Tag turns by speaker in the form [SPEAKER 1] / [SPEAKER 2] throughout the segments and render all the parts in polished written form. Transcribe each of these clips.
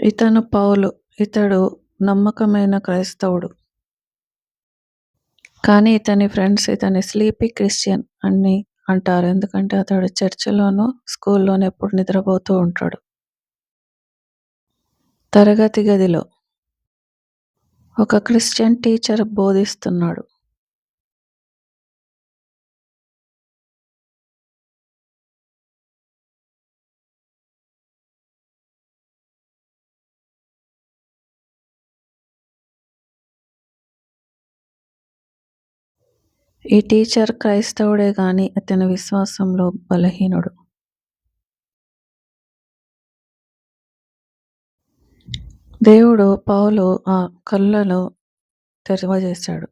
[SPEAKER 1] ఇతను పౌలు. ఇతడు నమ్మకమైన క్రైస్తవుడు. కానీ ఇతని ఫ్రెండ్స్ ఇతన్ని స్లీపీ క్రిస్టియన్ అని అంటారు. ఎందుకంటే అతడు చర్చిలోనూ, స్కూల్లోనూ ఎప్పుడు నిద్రపోతూ ఉంటాడు. తరగతి గదిలో ఒక క్రిస్టియన్ టీచర్ బోధిస్తున్నాడు. ఈ టీచర్ క్రైస్తవుడే గాని అతని విశ్వాసంలో బలహీనుడు. దేవుడు పౌలు ఆ కళ్ళను తెరవజేశాడు.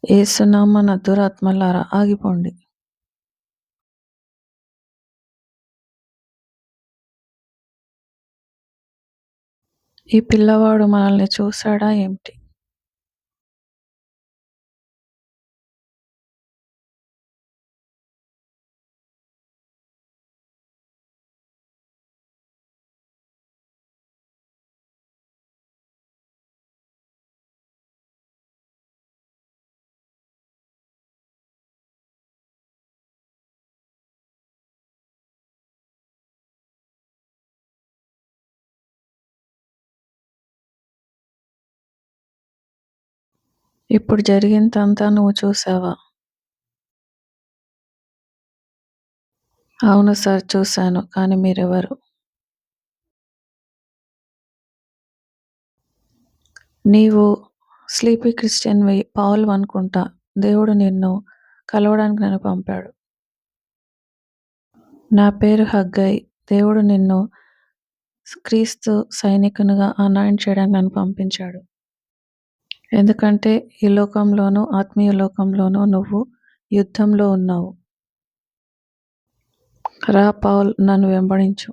[SPEAKER 1] యేసునామమున దురాత్మలారా ఆగిపోండి. ఈ పిల్లవాడు మనల్ని చూశాడా ఏమిటి? ఇప్పుడు జరిగిందంతా నువ్వు చూశావా? అవును సార్ చూశాను. కానీ మీరెవరు? నీవు స్లీపీ క్రిస్టియన్‌వి పౌలు అనుకుంటా. దేవుడు నిన్ను కలవడానికి నన్ను పంపాడు. నా పేరు హగ్గై. దేవుడు నిన్ను క్రీస్తు సైనికునిగా అనాయింట్ చేయడానికి నన్ను పంపించాడు. ఎందుకంటే ఈ లోకంలోనూ, ఆత్మీయ లోకంలోనూ నువ్వు యుద్ధంలో ఉన్నావు. రా పౌల్ నన్ను వెంబడించు.